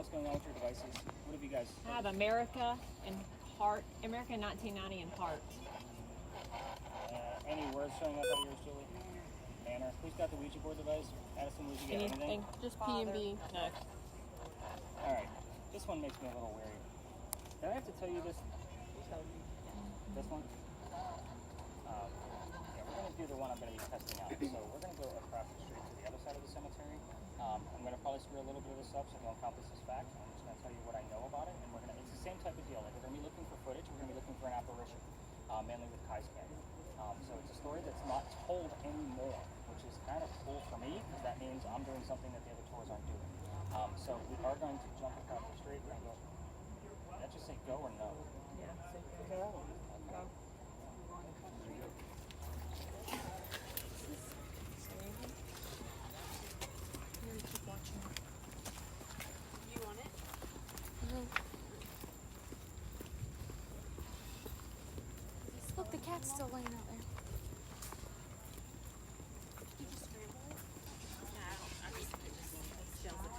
what's going on with your devices? What have you guys? I have America and Heart, America 1990 and Heart. Any words showing up out of yours, Julie? Banner. Who's got the Ouija board device? Addison, would you get anything? Just P&B. No. All right. This one makes me a little wary. Did I have to tell you this? This one? Yeah, we're going to do the one I'm going to be testing out. So we're going to go across the street to the other side of the cemetery. I'm going to probably screw a little bit of this up so I don't count this as fact. I'm just going to tell you what I know about it, and it's the same type of deal. Like we're going to be looking for footage. We're going to be looking for an apparition, mainly with Kai's camera. So it's a story that's not told anymore, which is kind of cool for me because that means I'm doing something that the other tours aren't doing. So we are going to jump across the street. We're going to go. Did that just say go or no? Yeah. Go. Go. Keep watching. You want it? Look, the cat's still laying out there. Did you scramble it? No, I just it spills it.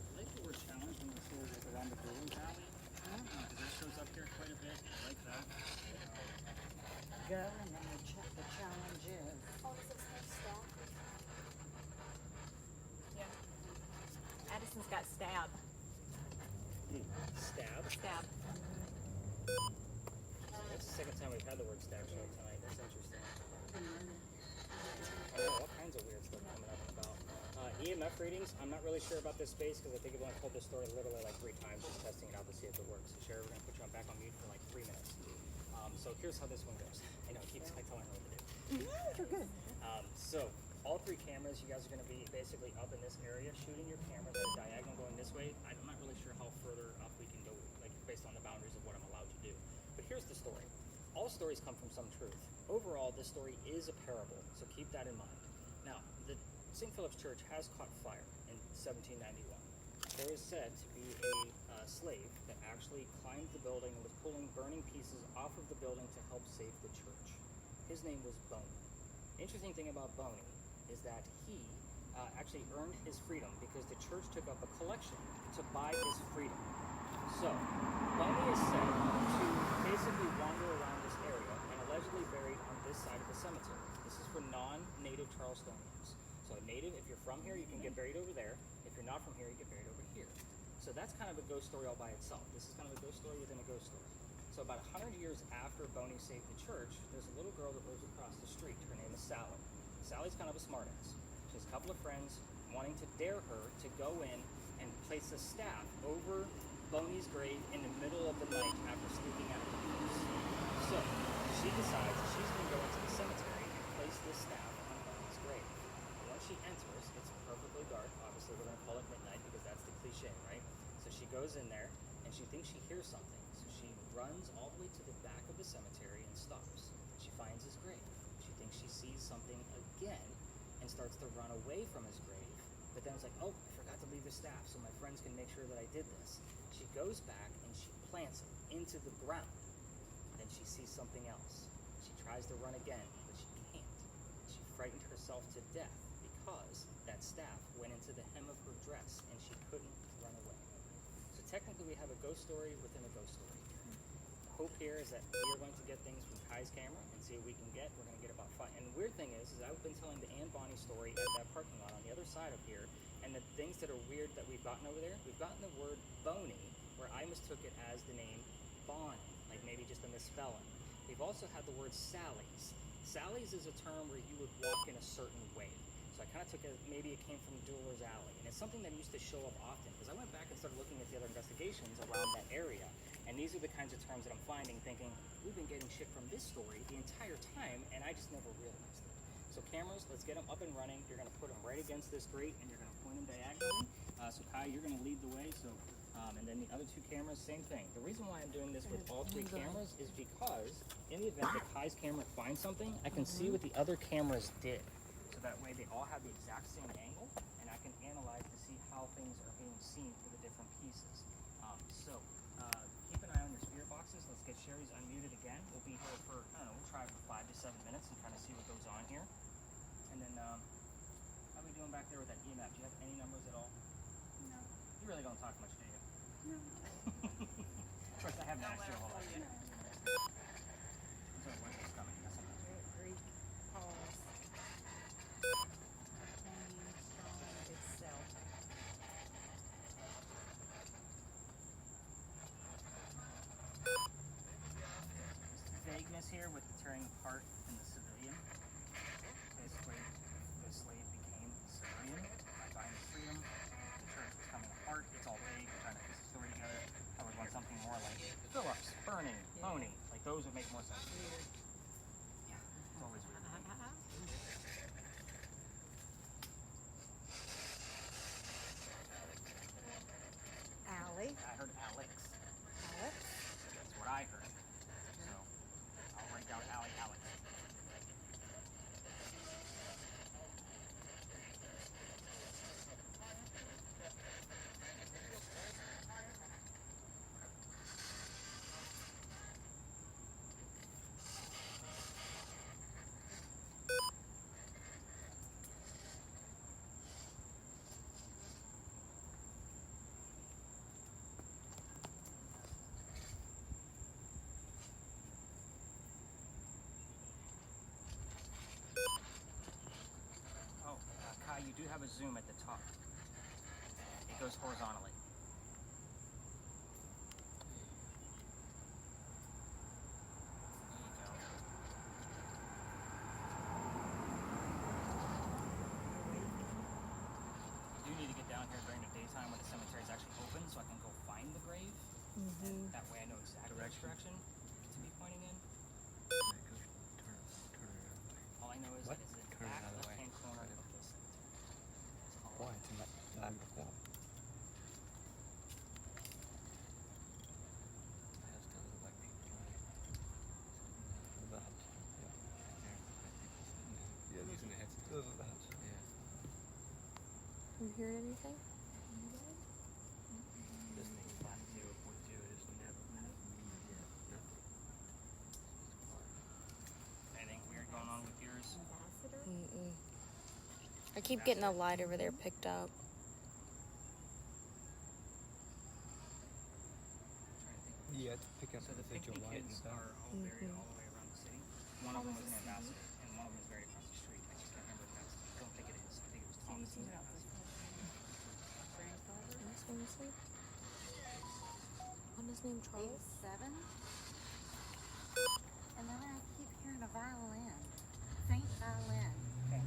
I like the word challenge when we say like around the bowling alley. Because that shows up here quite a bit. I like that. Go, and then the challenge is. Oh, does it say staff? Yeah. Addison's got stab. Stab. Stab. That's the second time we've had the word stab show tonight. That's interesting. All kinds of weird stuff coming up and about. EMF readings, I'm not really sure about this space because I think I've only told this story literally like 3 times just testing it out to see if it works. So Sherry, we're going to put you on back on mute for like 3 minutes. So here's how this one goes. I know, it keeps telling her what to do. You're good. So all 3 cameras, you guys are going to be basically up in this area shooting your cameras at a diagonal going this way. I'm not really sure how further up we can go, like based on the boundaries of what I'm allowed to do. But here's the story. All stories come from some truth. Overall, this story is a parable, so keep that in mind. Now, the St. Philip's Church has caught fire in 1791. There is said to be a slave that actually climbed the building and was pulling burning pieces off of the building to help save the church. His name was Boney. Interesting thing about Boney is that he actually earned his freedom because the church took up a collection to buy his freedom. So, Boney is said to basically wander around this area and allegedly buried on this side of the cemetery. This is for non-native Charlestonians. So native, if you're from here, you can get buried over there. If you're not from here, you get buried over here. So that's kind of a ghost story all by itself. This is kind of a ghost story within a ghost story. So about 100 years after Boney saved the church, there's a little girl that lives across the street. Her name is Sally. Sally's kind of a smartass. She has a couple of friends wanting to dare her to go in and place a staff over Boney's grave in the middle of the night after sleeping at her house. So she decides that she's going to go into the cemetery and place this staff on Boney's grave. And once she enters, it's perfectly dark. Obviously, we're going to call it midnight because that's the cliche, right? So she goes in there and she thinks she hears something. So she runs all the way to the back of the cemetery and stops. She finds his grave. She thinks she sees something again and starts to run away from his grave. But then it's like, oh, I forgot to leave the staff so my friends can make sure that I did this. She goes back and she plants it into the ground. Then she sees something else. She tries to run again, but she can't. She frightened herself to death because that staff went into the hem of her dress and she couldn't run away. So technically we have a ghost story within a ghost story. The hope here is that we are going to get things from Kai's camera and see what we can get. We're going to get about 5. And the weird thing is I've been telling the Ann Bonnie story at that parking lot on the other side of here. And the things that are weird that we've gotten over there, we've gotten the word Boney, where I mistook it as the name Bonnie, like maybe just a misspelling. We've also had the word Sally's. Sally's is a term where you would walk in a certain way. So I kind of took it, maybe it came from Jeweler's Alley. And it's something that used to show up often, because I went back and started looking at the other investigations around that area. And these are the kinds of terms that I'm finding, thinking, we've been getting shit from this story the entire time, and I just never realized it. So cameras, let's get them up and running. You're gonna put them right against this grate, and you're gonna point them diagonally. So Kai, you're gonna lead the way. So, and then the other two cameras, same thing. The reason why I'm doing this with all three cameras is because in the event that Kai's camera finds something, I can see what the other cameras did. So that way they all have the exact same angle, and I can analyze to see how things are being seen through the different pieces. Keep an eye on your spirit boxes. Let's get Sherry's unmuted again. We'll be here for, I don't know, we'll try for 5 to 7 minutes and kind of see what goes on here. And then, how are we doing back there with that EMAP? Do you have any numbers at all? No. You really don't talk much, do you? No. Of course, I haven't asked you a whole lot yet. So what's coming? You got something? Greek pause. Change strong itself. Vagueness here with the tearing apart and the civilian. Basically, the slave became civilian by buying his freedom. The church was coming apart. It's all vague. We're trying to piece the story together. I would want something more like Phillips, Burning, Pony. Like those would make more sense. Weird. Yeah, it's always weird. Allie. I heard Alex. Alex. That's what I heard. So I'll write down Alex. Kai, you do have a zoom at the top. It goes horizontally. There you go. You do need to get down here during the daytime when the cemetery is actually open so I can go find the grave. And that way I know exactly which direction to be pointing in. All I know is that it's in the back left-hand corner of the cemetery. Why? To make that before. You hear anything? This thing's flat 0.2. It's never anything weird going on with yours? Mm-mm. I keep getting the light over there picked up. Yeah, it's picking up So the the visual picnic light and kids stuff. are all very all the way around the city. One of them was an ambassador, and one of them is very across the street. I just can't remember if that's. I don't think it is. I think it was Thomas. Grandfather. This one asleep? What is his name? Charles? 7. And then I keep hearing a violin. Faint violin. Okay.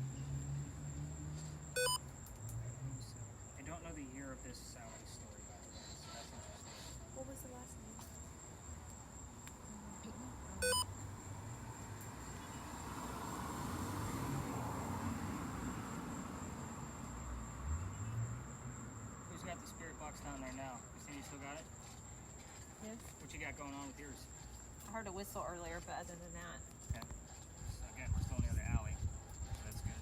I don't know the year of this Sally story, by the way, so that's interesting. What was the last name? Who's got the spirit box down there now? Christina, you still got it? Yes. What you got going on with yours? I heard a whistle earlier, but other than that, Okay. So again, we're still near the alley. So that's good.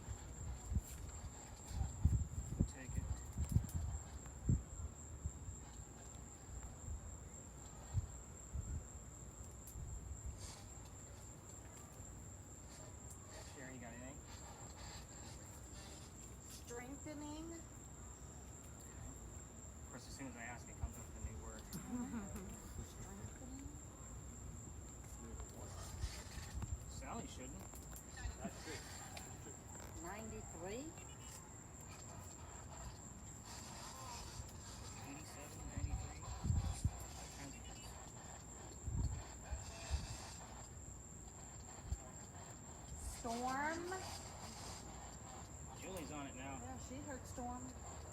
Take it. Sherry, you got anything? Strengthening. Of course, as soon as I ask, it comes up with a new word. Strengthening. Sally shouldn't. That's true. 93. 87, 93. Storm. Julie's on it now. Yeah, she heard storm.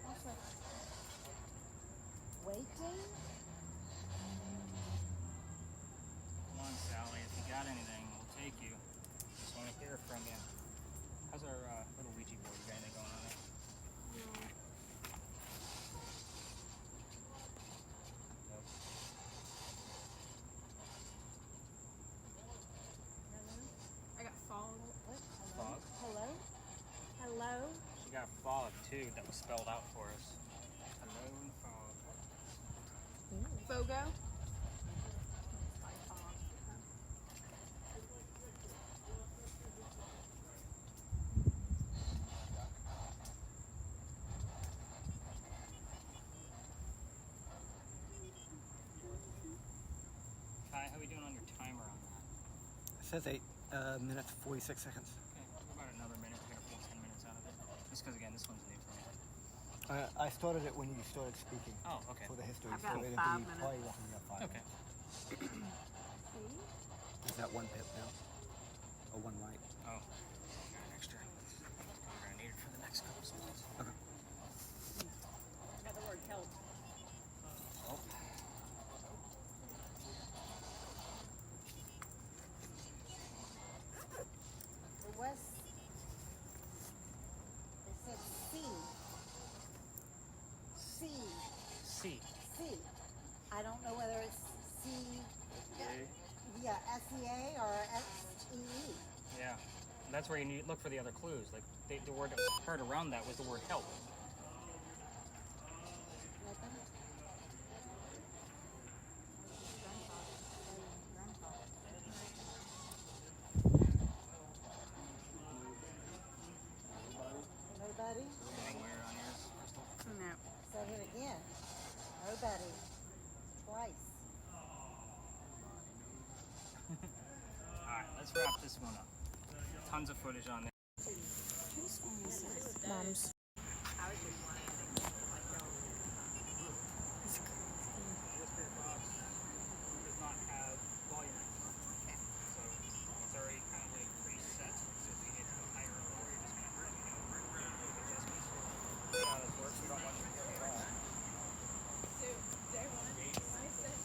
Also. Waiting. Come on, Sally. If you got anything, we'll take you. Just want to hear from you. How's our little Ouija board? You got anything going on there? Nope. I got fog. Fog? Hello? Hello? She got fog too that was spelled out for us. Hello and fog. Fogo. Kai, how are we doing on your timer on that? It says 8 minutes 46 seconds. Okay, about another minute. We're gonna pull 10 minutes out of it. Just because again, this one's new for me. I started it when you started speaking Oh, okay. for the history, I've so got it'd 5 be probably minutes. roughly about 5 Okay. minutes. Is that one pip now? Or one right? Oh, got an extra. We're gonna need it for the next couple spots. Okay. Got the word help. Oh. It was. It said C. C. C. C. I don't know whether it's C. Yeah, SEA or SEE. Yeah. And that's where you need look for the other clues. Like the word that was heard around that was the word help. Nothing? Nobody? Anywhere on yours, Crystal? No. Said it again. Nobody. Twice. Alright, let's wrap this one up. Tons of footage on there. Mom's. I was just wanting to like go. This spirit box does not have volume control. So it's already kind of like preset. So if you get to a higher or lower, you're just going to hurt it. Make adjustments. See how this works. We don't want you to hear me at all. So, day one, I said.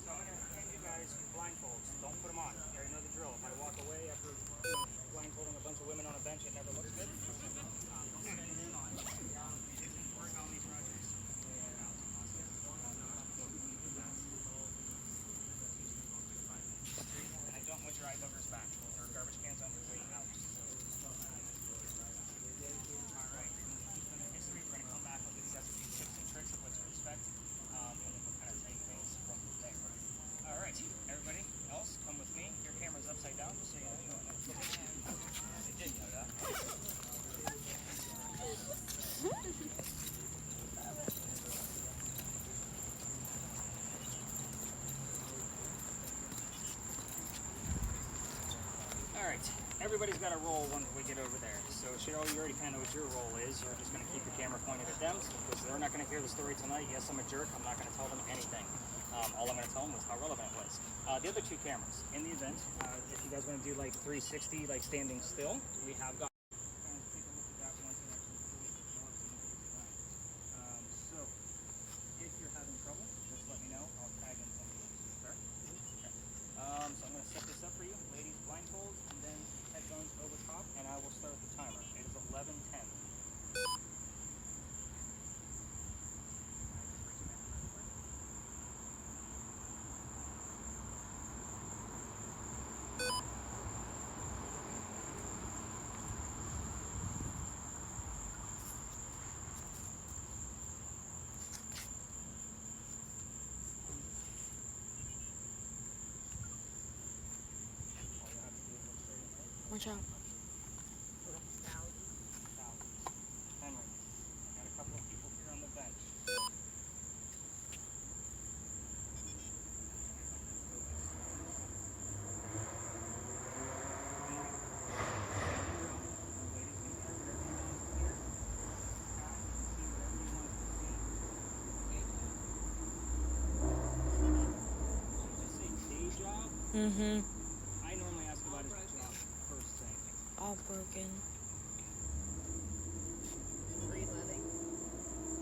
So I'm going to hand you guys your blindfolds. Don't put them on. You already know the drill. If I walk away after blindfolding a bunch of women on a bench, it never looks good. Don't put anything on. Origami projects. And I don't want your eye buggers back. There are garbage cans on your way out. Alright, from the history, we're going to come back with these tips and tricks of what to expect. And then we'll kind of take things from there. Alright, everybody else, come with me. Your camera's upside down, just so you know you don't know. I did know that. Alright, everybody's got a role once we get over there. So Cheryl, you already kind of know what your role is. You're just going to keep your camera pointed at them because they're not going to hear the story tonight. Yes, I'm a jerk. I'm not going to tell them anything. All I'm going to tell them was how relevant it was. The other two cameras, in the event, if you guys want to do like 360, like standing still, we have got. So, if you're having trouble, just let me know. I'll tag in some of you. Fair? Okay. So I'm going to set this up for you. Ladies, blindfolds, and then headphones over top, and I will start the timer. It is 11:10. Watch out. Henry, got a couple of people here on the bench. Mm-hmm. I normally ask about his job first thing. All broken. Breed living.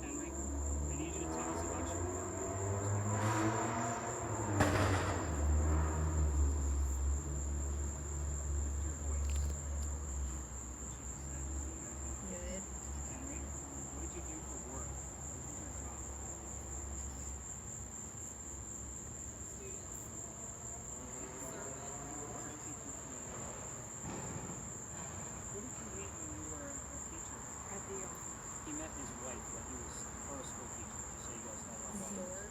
Henry, I need you to tell us about your work. Lift your voice. Good. Henry, what did you do for work? What was your job? Who did you meet when you were a teacher? At the He met his wife when he was her school teacher, so you guys know that. store.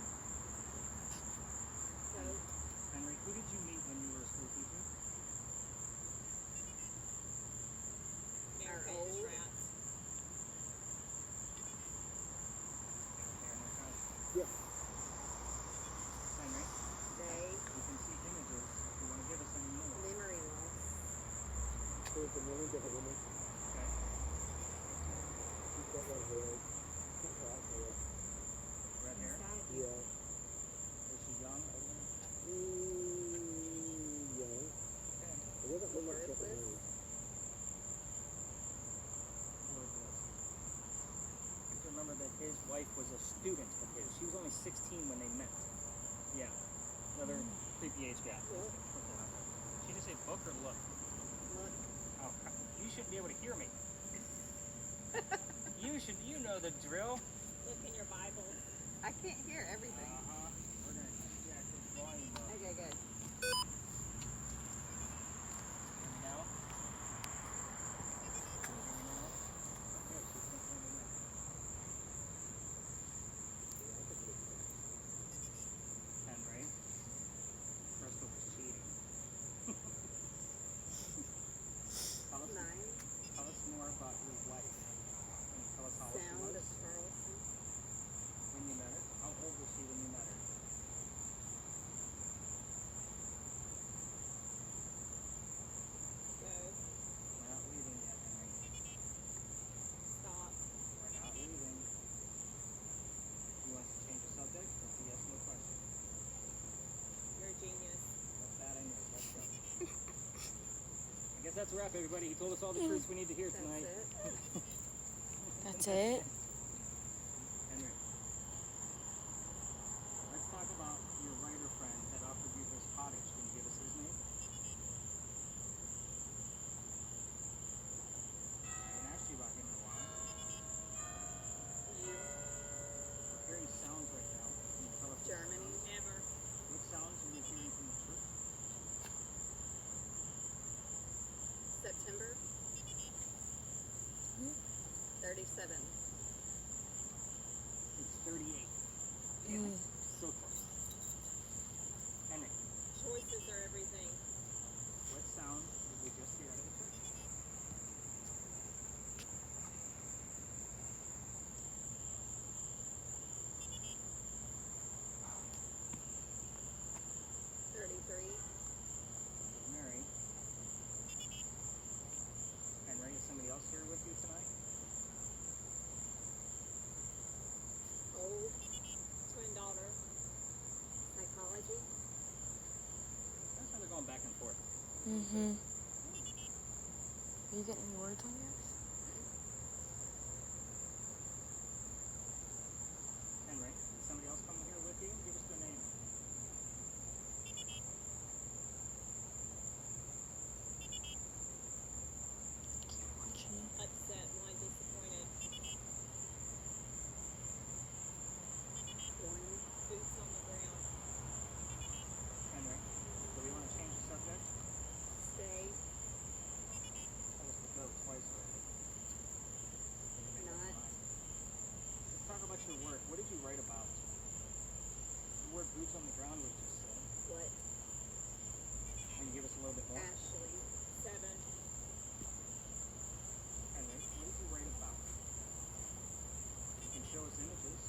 Henry, who did you meet when you were a school teacher? Our old. Yeah. Henry, Day. you can see images if you want to give us any more. Memory loss. So it's a million different women. Okay. She's got red hair. Not black hair. Red hair. Yeah. Was she young? Older? Young. Okay. It wasn't look like second Wordless. age. Just remember that his wife was a student of his. She was only 16 when they met. Yeah. Another creepy age gap. Put that out there. She just say book or look? Look. Oh, you should be able to hear me. You know the drill. Look in your Bible. I can't hear everything. Uh-huh. We're gonna jack the volume up. Okay, good. And now? Can you hear me now? Okay, she's not hearing me now. Henry, Crystal was cheating. tell us, 9. tell us more about your wife. Can you tell us how old she Sound was of Charleston. when you met her? How old was she when you met her? Go. We're not leaving yet, Henry. Stop. We're not leaving. You want us to change the subject? That's a yes, no question. You're a genius. That's bad I knew. Let's go. I guess that's a wrap, everybody. He told us all the truths we need to hear That's tonight. it. That's it? Henry, let's talk about your writer friend that offered you his cottage. Can you give us his name? I haven't asked you about him in a while. You. We're hearing sounds right now. Can you tell us what Germany. Never. What sounds are you hearing from the church? September. 37. It's 38. Mm. So close. Henry, Choices are everything. what sound did we just hear out of the church? Mary. Henry, is somebody else here with you tonight? Old. Twin daughter. Psychology. That's how they're going back and forth. Mm-hmm. Are you getting any words on yours? Henry, is somebody else coming here with you? Give us their name. Keep watching it. Upset. One disappointed. One. Boots on the ground. Henry, do we want to change the subject? Stay. Tell us to go twice already. Not. Let's talk about your work. What did you write about? The word boots on the ground was just said. What? Can you give us a little bit more? Ashley. 7. Henry, what did you write about? You can show us images.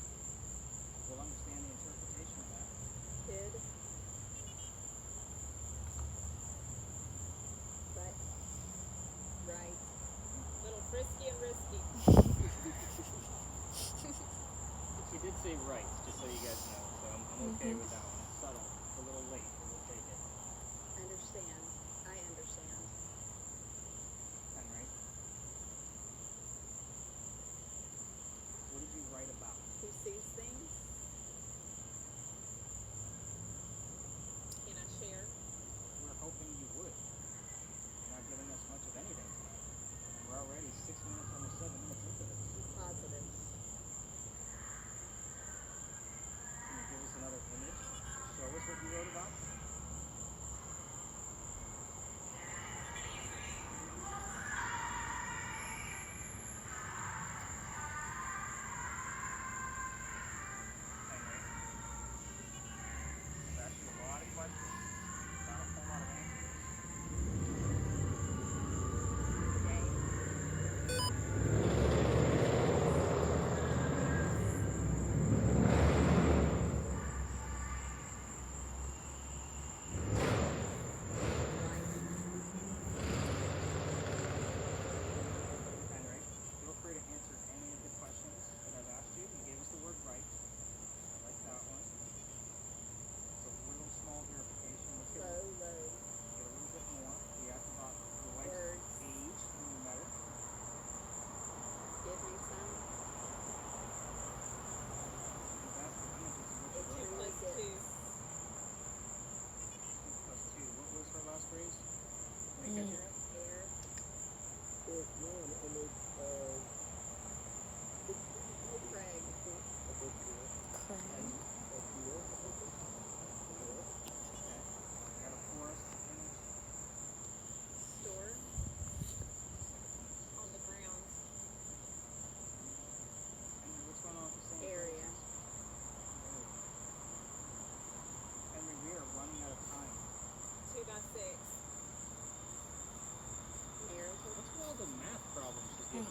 We'll understand the interpretation of that. Kid. But. Right. Little frisky and risky. She did say right, just so you guys know. So I'm okay with that one. It's subtle. It's a little late, but we'll take it.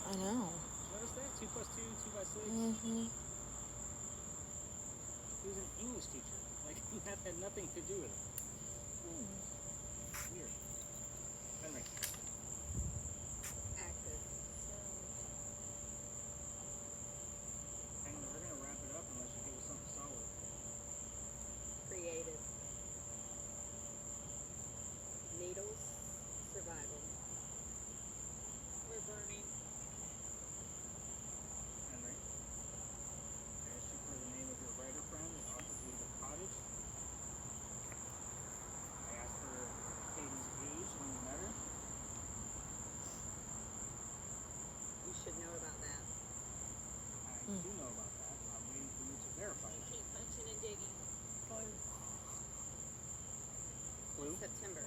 I know. Notice that? 2 plus 2, 2 by 6. Mm-hmm. He was an English teacher. Like, that had nothing to do with it. Weird. Henry. Active. Henry, we're going to wrap it up unless you give us something solid. Creative. Needles. Survival. We're burning. Henry. I asked you for the name of your writer friend that offers you the cottage. I asked for Katie's age when you met her. You should know about that. I do know about that. I'm waiting for you to verify it. Keep punching and digging. Clue? September.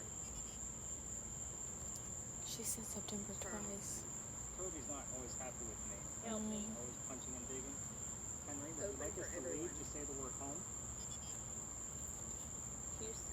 She said September twice. Toby's not always happy with me. Help me. Always punching and digging. Henry, would you Open like for us to everyone. leave to say the word home? Houston.